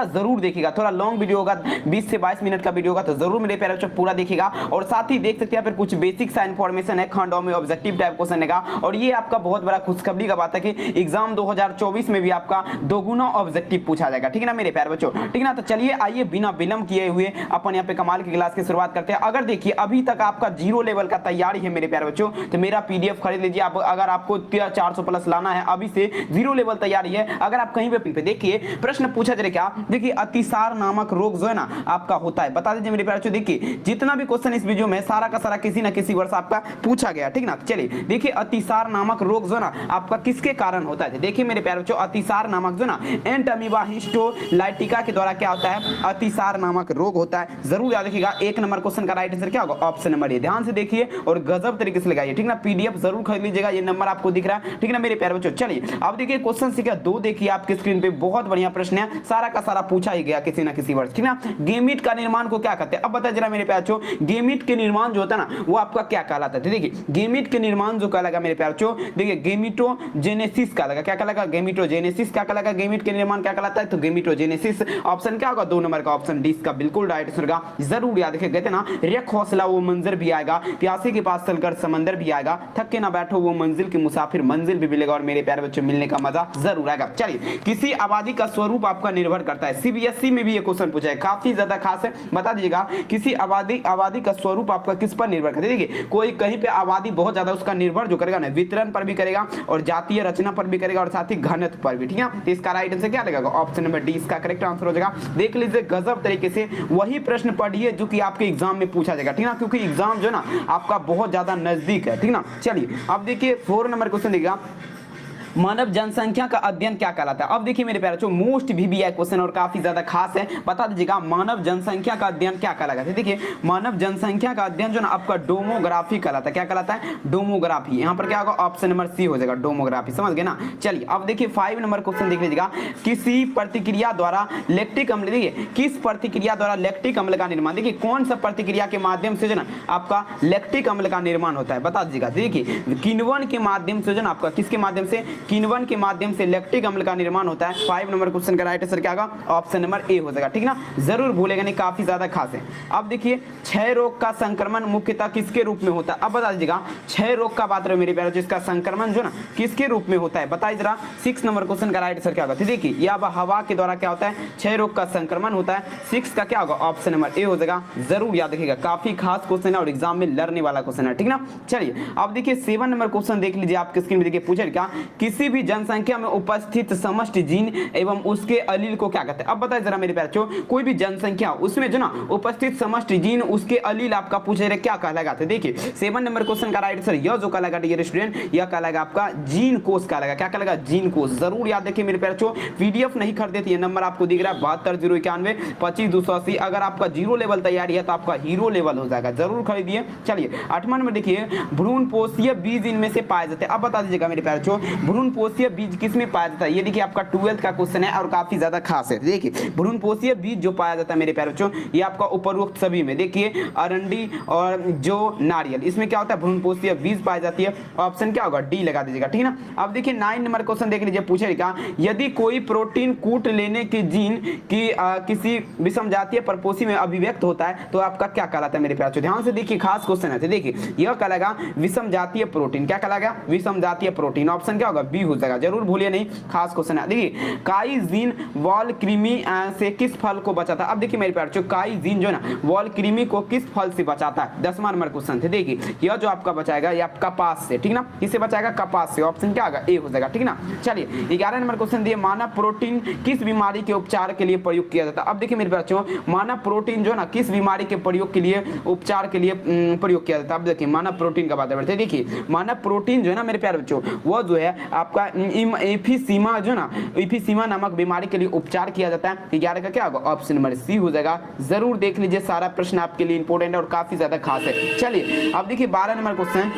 जरूर देखिएगा। थोड़ा लॉन्ग वीडियो होगा, 20 से 22 मिनट का वीडियो होगा, तो जरूर मेरे प्यारे बच्चों पूरा देखिएगा। और साथ ही देख सकते हैं फिर कुछ बेसिक सा इन्फॉर्मेशन है, खंडों में ऑब्जेक्टिव टाइप क्वेश्चन है। और ये आपका बहुत बड़ा खुशखबरी का बात है कि एग्जाम 2024 में भी आपका दोगुना ऑब्जेक्टिव पूछा जाएगा, ठीक है ना मेरे प्यारे बच्चों, ठीक है ना। तो चलिए आइए बिना विलंब किए हुए अपन यहाँ पे कमाल की क्लास की शुरुआत करते हैं। अगर देखिए अभी तक आपका 0 लेवल का तैयारी है मेरे प्यारे बच्चों, तो मेरा पीडीएफ खरीद लीजिए। अगर आपको 400 प्लस लाना है, अभी से 0 लेवल तैयारी है। अगर आप कहीं पे देखिए प्रश्न पूछा जाए क्या, देखिए अतिसार नामक रोग जो है ना आपका होता है, बता दीजिए मेरे प्यारे बच्चों। देखिए जितना भी क्वेश्चन इस वीडियो में सारा का सारा किसी ना किसी वर्ष आपका पूछा गया, ठीक ना। चलिए देखिए अतिसार नामक रोग जो ना आपका किसके कारण होता है। देखिए मेरे प्यारे बच्चों अतिसार नामक जो ना एंट अमीबा हिस्टोलाइटिका के द्वारा क्या होता है, अतिसार नामक रोग होता है। जरूर याद रखिएगा। 1 नंबर क्वेश्चन का राइट आंसर क्या होगा, ऑप्शन नंबर ए। ध्यान से देखिए और गजब तरीके से लगाइए, ठीक ना। पीडीएफ जरूर खरीद लीजिएगा, ये नंबर आपको दिख रहा है, ठीक ना मेरे प्यारे बच्चों। चलिए अब देखिए क्वेश्चन संख्या 2 देखिए आपके स्क्रीन पे, बहुत बढ़िया प्रश्न है, सारा का सारा पूछा ही गया किसी ना किसी वर्ष, ठीक ना। गेमीट का निर्माण को क्या कहते हैं, अब बता जरा मेरे प्यारे बच्चों, गेमीट के निर्माण जो होता है ना वो आपका क्या कहलाता है। देखिए गेमीट के निर्माण जो कहलाएगा मेरे प्यारे बच्चों, देखिए गेमिटोजेनेसिस कहलाएगा। क्या कहलाएगा, गेमिटोजेनेसिस। क्या कहलाएगा, गेमीट के निर्माण क्या कहलाता है, तो गेमिटोजेनेसिस। ऑप्शन क्या होगा, 2 नंबर का ऑप्शन डी इसका बिल्कुल राइट आंसर होगा। जरूर याद रखिए, कहते ना रेख हौसला वो मंजर भी आएगा, प्यासे के पास चलकर समंदर भी आएगा, थक के ना बैठो वो मंजिल की मुसाफिर मंजिल भी मिलेगा, और मेरे प्यारे बच्चों मिलने का मजा जरूर आएगा। चलिए किसी आबादी का स्वरूप आपका निर्भर करता है, सीबीएसई में भी ये क्वेश्चन पूछा है, काफी ज्यादा खास है, बता दीजिएगा। किसी आबादी का स्वरूप आपका किस पर निर्भर करता है। देखिए कोई कहीं पे आबादी बहुत ज्यादा, उसका निर्भर जो करेगा ना वितरण पर भी करेगा, और जातीय रचना पर भी करेगा, और साथ ही घनत्व पर भी, ठीक है। तो इसका राइट आंसर क्या लगेगा, ऑप्शन नंबर डी इसका करेक्ट आंसर हो जाएगा। देख लीजिए गजब तरीके से वही प्रश्न पढ़िए जो कि आपके एग्जाम में पूछा जाएगा, ठीक ना, क्योंकि एग्जाम जो ना आपका बहुत ज्यादा नजदीक है, ठीक ना। चलिए अब देखिए 4 नंबर क्वेश्चन देखिएगा, मानव जनसंख्या का अध्ययन क्या कहलाता है। अब देखिए मेरे प्यारे बच्चों मोस्ट वीवीआई क्वेश्चन और काफी ज्यादा खास है, बता दीजिएगा मानव जनसंख्या का अध्ययन क्या कहलाता है। देखिए मानव जनसंख्या का अध्ययन जो ना आपका डेमोग्राफी कहलाता है। क्या कहलाता है, डेमोग्राफी। यहाँ पर क्या होगा, ऑप्शन नंबर सी हो जाएगा, डेमोग्राफी। समझ गए ना। चलिए अब देखिए 5 नंबर क्वेश्चन देख लीजिएगा, किसी प्रतिक्रिया द्वारा लैक्टिक अम्ल, देखिए किस प्रतिक्रिया द्वारा लैक्टिक अम्ल का निर्माण, देखिए कौन सा प्रतिक्रिया के माध्यम से जो ना आपका लैक्टिक अम्ल का निर्माण होता है, बता दीजिएगा। देखिए किण्वन के माध्यम से जो ना आपका किसके माध्यम से, किण्वन के माध्यम से लैक्टिक अम्ल का निर्माण होता है। 5 नंबर क्वेश्चन का राइट आंसर क्या होगा, ऑप्शन नंबर ए हो जाएगा, ठीक ना। जरूर भूलेगा नहीं, काफी ज्यादा खास है। अब देखिए क्षय रोग का संक्रमण मुख्यतः किसके रूप में होता है, अब बता दीजिएगा। क्षय रोग का बात रहे मेरे प्यारे, जिसका संक्रमण जो ना किसके रूप में होता है, बताइए जरा। 6 नंबर क्वेश्चन का राइट आंसर क्या होगा, देखिए यह हवा के द्वारा क्या होता है, क्षय रोग का संक्रमण होता है। 6 का क्या होगा, ऑप्शन नंबर ए हो जाएगा। जरूर याद रखिएगा, काफी खास क्वेश्चन है और एग्जाम में लड़ने वाला क्वेश्चन है, ठीक ना। चलिए अब देखिए 7 नंबर क्वेश्चन देख लीजिए आपके स्क्रीन में, देखिए पूछे क्या, किसी भी जनसंख्या में उपस्थित समष्टि जीन एवं उसके अलील को क्या कहते हैं। अब बताइए जरा मेरे प्यारे बच्चों, कोई भी जनसंख्या उसमें जो ना उपस्थित समष्टि जीन उसके अलील आपका पूछे रहे क्या कहलाएगा। तो देखिए 7 नंबर क्वेश्चन का राइट आंसर यह जो कहलाएगा डियर स्टूडेंट, यह कहलाएगा आपका जीन कोष कहलाएगा। क्या कहलाएगा, जीन कोष। जरूर याद रखिए मेरे प्यारे बच्चों, पीडीएफ नहीं खरीदे तो ये नंबर आपको दिख रहा है 720191 25280। अगर आपका 0 लेवल तैयारी है तो आपका हीरो लेवल हो जाएगा, जरूर खरीदिए। चलिए 8वां नंबर देखिए, भ्रूणपोषीय बीज इनमें से पाए जाते हैं। अब बता दीजिएगा मेरे प्यारे बच्चों, भ्रूणपोषीय बीज किसमें पाया जाता है। ये देखिए आपका 12th का क्वेश्चन है और काफी ज्यादा खास है। देखिए भ्रूणपोषीय बीज जो पाया जाता है मेरे प्यारे बच्चों, ये आपका उपरोक्त सभी में, देखिए अरंडी और जो नारियल, इसमें क्या होता है, भ्रूणपोषीय बीज पाई जाती है। ऑप्शन क्या होगा, डी लगा दीजिएगा, ठीक है ना। अब देखिए 9 नंबर क्वेश्चन देख लीजिए, पूछे क्या, यदि कोई प्रोटीन कूट लेने के जीन की किसी विषम जातीय प्रपोषी में अभिव्यक्त होता है तो आपका क्या कहलाता है मेरे प्यारे बच्चों। ध्यान से देखिए, खास क्वेश्चन है। देखिए यह कहलाएगा विषम जातीय प्रोटीन। क्या कहलाएगा, विषम जातीय प्रोटीन। ऑप्शन क्या होगा, बी हो जाएगा, जरूर भूलिए नहीं, खास क्वेश्चन है। देखिए काई जीन वॉल कृमि से किस फल को बचाता है। अब देखिए मेरे प्यारे बच्चों, काई जीन जो है ना वॉल कृमि को किस फल से बचाता है। 10वां नंबर क्वेश्चन थे। देखिए यह जो आपका बचाएगा ये आपका कपास से, ठीक ना, किससे बचाएगा, कपास से। ऑप्शन क्या होगा, ए हो जाएगा, ठीक ना। चलिए 11 नंबर क्वेश्चन दिए, मानव प्रोटीन किस बीमारी के उपचार के लिए प्रयोग किया जाता है। अब देखिए मेरे बच्चों, मानव प्रोटीन जो है ना किस बीमारी के प्रयोग के लिए, उपचार के लिए प्रयोग किया जाता है। अब देखिए मानव प्रोटीन का बात करते हैं। देखिए मानव प्रोटीन जो है ना मेरे प्यारे बच्चों, वो जो है आपका एफिसीमा जो ना, एफिसीमा नामक बीमारी के लिए उपचार किया जाता है। 11 का क्या होगा, ऑप्शन नंबर सी हो जाएगा। जरूर देख लीजिए, सारा प्रश्न आपके लिए इंपॉर्टेंट है और काफी ज्यादा खास है। चलिए अब देखिए 12 नंबर क्वेश्चन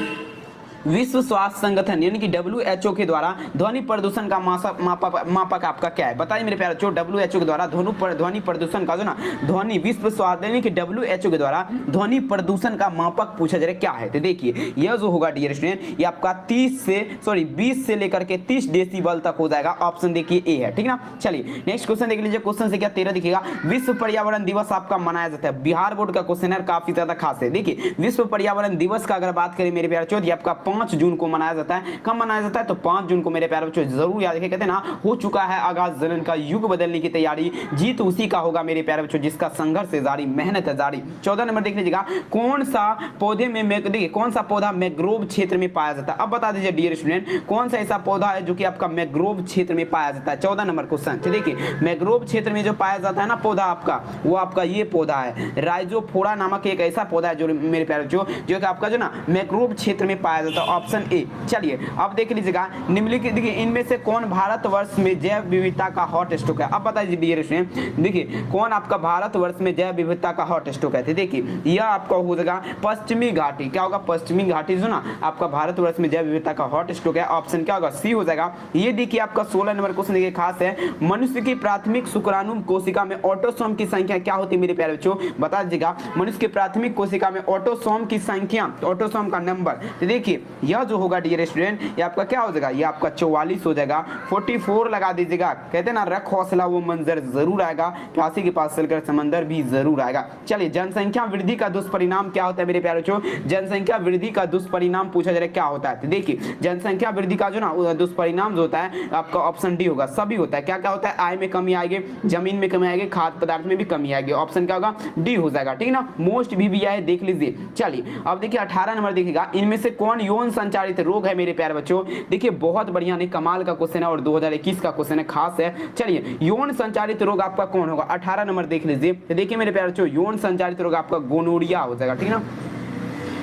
विश्व स्वास्थ्य संगठन यानी कि WHO के द्वारा ध्वनि प्रदूषण का मापक आपका क्या है? बताइए मेरे प्यारे बच्चों, WHO के द्वारा ध्वनि प्रदूषण का जो ना ध्वनि विश्व स्वास्थ्य यानी कि WHO के द्वारा ध्वनि प्रदूषण का मापक पूछा जा रहा है क्या है? तो देखिए यह जो होगा डियर स्टूडेंट, ये आपका 20 से लेकर के 30 डेसिबल तक हो जाएगा। ऑप्शन देखिए ए है, ठीक ना। चलिए नेक्स्ट क्वेश्चन देख लीजिए। क्वेश्चन से क्या 13 दिखेगा, विश्व पर्यावरण दिवस आपका मनाया जाता है। बिहार बोर्ड का क्वेश्चन है, काफी ज्यादा खास है। देखिए विश्व पर्यावरण दिवस का अगर बात करें मेरे प्यारे बच्चों, ये आपका 5 जून को मनाया जाता है। कब मनाया जाता है? तो 5 जून को मेरे प्यारे बच्चों जरूर याद रखिए। कहते हैं ना, हो चुका है आगाज जलन का, युग बदलने की तैयारी, जीत उसी का होगा मेरे प्यारे बच्चों जिसका संघर्ष है जारी, मेहनत है जारी। 14 नंबर देख लीजिएगा, कौन सा पौधे में देखिए कौन सा पौधा मैंग्रोव क्षेत्र में पाया जाता है? अब बता दीजिए डियर स्टूडेंट, कौन सा ऐसा पौधा है जो कि आपका मैंग्रोव क्षेत्र में पाया जाता है? 14 नंबर क्वेश्चन। देखिए मैंग्रोव क्षेत्र में जो पाया जाता है ना पौधा आपका, वो आपका ये पौधा है राइजोफोरा नामक एक ऐसा पौधा है जो मेरे प्यारे बच्चों जो कि आपका जो ना मैंग्रोव क्षेत्र में पाया जाता है। Option A. चलिए अब देख लीजिएगा, निम्नलिखित देखिए इनमें से कौन भारतवर्ष में जैव विविधता का हॉट स्टॉक है? अब बताइए डियर स्टूडेंट, देखिए कौन आपका भारतवर्ष में जैव विविधता का हॉट स्टॉक है? देखिए यह आपका हो जाएगा पश्चिमी घाटी। क्या होगा? पश्चिमी घाटी जो ना आपका भारतवर्ष में जैव विविधता का हॉट स्टॉक है। ऑप्शन क्या होगा? सी हो जाएगा। ये देखिए आपका 16 नंबर क्वेश्चन देखिए खास है, मनुष्य की प्राथमिक शुक्राणु कोशिका में ऑटोसोम की संख्या क्या होती है मेरे प्यारे बच्चों? बता दीजिएगा, मनुष्य की प्राथमिक कोशिका में ऑटोसोम की संख्या, ऑटोसोम का नंबर। तो देखिए यह जो होगा डियर स्टूडेंट, ये आपका क्या हो जाएगा? ये आपका 44 हो जाएगा। 44 लगा दीजिएगा। कहते हैं ना, रख हौसला वो मंजर जरूर आएगा, प्यासी के पास चलकर समंदर भी जरूर आएगा। चलिए जनसंख्या वृद्धि का दुष्परिणाम क्या होता है मेरे प्यारे बच्चों? जनसंख्या वृद्धि का दुष्परिणाम पूछा जा रहा है क्या होता है? तो देखिए जनसंख्या वृद्धि का जो ना दुष्परिणाम जो होता है आपका ऑप्शन डी होगा। सभी होता है। क्या क्या होता है? आय में कमी आएगी, जमीन में कमी आएगी, खाद्य पदार्थ में भी कमी आएगी। ऑप्शन क्या होगा? डी हो जाएगा, ठीक ना। मोस्ट भी है, देख लीजिए। चलिए अब देखिए 18 नंबर देखिएगा, इनमें से कौन यौन संचारित रोग है मेरे प्यारे बच्चों? देखिए बहुत बढ़िया नहीं, कमाल का क्वेश्चन है और 2021 का क्वेश्चन है, खास है। चलिए यौन संचारित रोग आपका कौन होगा? 18 नंबर देख लीजिए। देखिए मेरे प्यारे बच्चों, यौन संचारित रोग आपका गोनोरिया हो जाएगा, ठीक ना।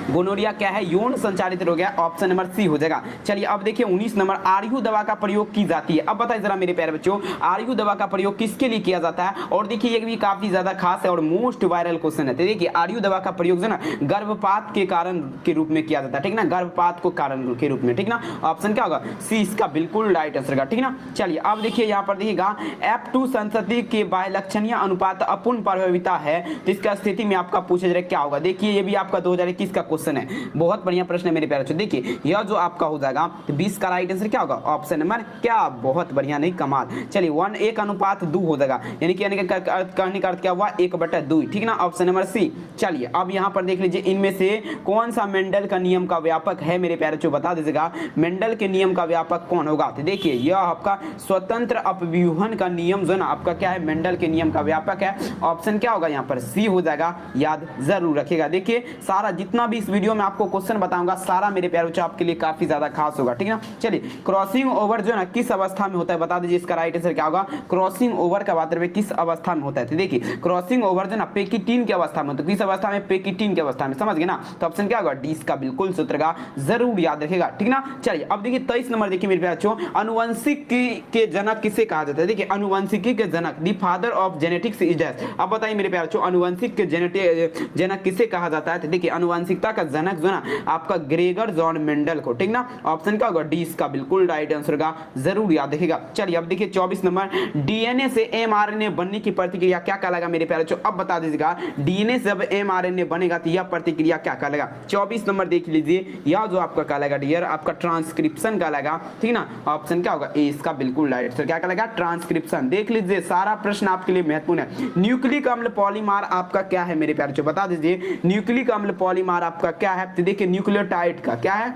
गोनोरिया क्या है? यौन संचारित रोग है। ऑप्शन नंबर सी हो जाएगा। चलिए अब देखिए 19 नंबर, आरयू दवा का प्रयोग की जाती है। अब बताइए जरा मेरे प्यारे बच्चों, आरयू दवा का प्रयोग किसके लिए किया जाता है? और देखिए ये भी काफी ज्यादा खास है और मोस्ट वायरल क्वेश्चन है। तो देखिए आरयू दवा का प्रयोग जो ना गर्भपात के कारण के रूप में किया जाता है, ठीक ना। गर्भपात को कारण के रूप में, ठीक ना। ऑप्शन क्या होगा? सी इसका बिल्कुल राइट आंसर, ठीक ना। चलिए अब देखिए यहाँ पर देखिएगा, F2 संतति के बाह्यलक्षणीय अनुपात अपूर्ण प्रभाविता है, जिसका स्थिति में आपका पूछा जा रहा है क्या होगा? देखिए ये भी आपका 2021 का क्वेश्चन है, बहुत बढ़िया प्रश्न है मेरे प्यारे बच्चों। देखिए यह जो आपका हो जाएगा 20 का राइट आंसर क्या होगा? ऑप्शन नंबर क्या? बहुत बढ़िया नहीं, कमाल। चलिए 1:1 हो जाएगा, यानी कि कहने का अर्थ क्या हुआ? 1/2, ठीक ना। Option number C. चलिए अब यहाँ पर देख लीजिए, इनमें से कौन सा मेंडल का नियम का व्यापक है मेरे प्यारे बच्चों? बता दीजिएगा, मेंडल के नियम का व्यापक कौन होगा? तो देखिए यह आपका स्वतंत्र अपव्यूहन का नियम जो ना आपका क्या है? मेंडल के नियम का व्यापक है। ऑप्शन क्या होगा? यहाँ पर सी हो जाएगा, याद जरूर रखिएगा। देखिए सारा जितना भी इस वीडियो में आपको क्वेश्चन बताऊंगा सारा मेरे प्यारे बच्चों आपके लिए काफी ज्यादा खास होगा, ठीक ना। चलिए क्रॉसिंग ओवर जो है ना किस अवस्था में होता है? बता दीजिए, इसका राइट आंसर क्या होगा? क्रॉसिंग ओवर का बात करें किस अवस्था में होता है? तो देखिए क्रॉसिंग ओवर जो ना पेकिटीन की अवस्था में, तो किस अवस्था में? पेकिटीन की अवस्था में, समझ गए ना। तो ऑप्शन क्या होगा? डी इसका बिल्कुल सूत्र का जरूर याद रखेगा, ठीक ना। चलिए अब देखिए 23 नंबर देखिए मेरे प्यारे बच्चों, अनुवंशिकी के जनक किसे कहा जाता है? देखिए अनुवंशिकी के जनक, the father of genetics is dash. अब बताइए मेरे प्यारे बच्चों, अनुवंशिक के जनक किसे कहा जाता है? तो देखिए अनुवंशिकता का जनक जो ना आपका ग्रेगर जॉन मेंडल को, ठीक ना। ऑप्शन क्या होगा? डी इसका बिल्कुल राइट आंसर का जरूर याद रखिएगा। चलिए अब देखिए 24 नंबर, डीएनए से एमआरएनए बनने की प्रतिक्रिया क्या कहलाएगा मेरे प्यारे बच्चों? अब बता दीजिएगा, डीएनए से जब एमआरएनए बनेगा तो यह प्रतिक्रिया क्या कहलाएगा? 24 नंबर देख लीजिए, यह जो आपका कहलाएगा डियर आपका ट्रांसक्रिप्शन कहलाएगा, ठीक ना। ऑप्शन क्या होगा? ए इसका बिल्कुल राइट आंसर क्या कहलाएगा? ट्रांसक्रिप्शन। देख लीजिए सारा प्रश्न आपके लिए महत्वपूर्ण है। न्यूक्लिक अम्ल पॉलीमर आपका क्या है मेरे प्यारे बच्चों? बता दीजिए, न्यूक्लिक अम्ल पॉलीमर आपका क्या है? तो देखिए न्यूक्लियोटाइड का क्या है?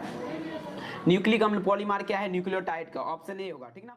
न्यूक्लिक अम्ल पॉलीमर क्या है? न्यूक्लियोटाइड का। ऑप्शन ए होगा, ठीक ना।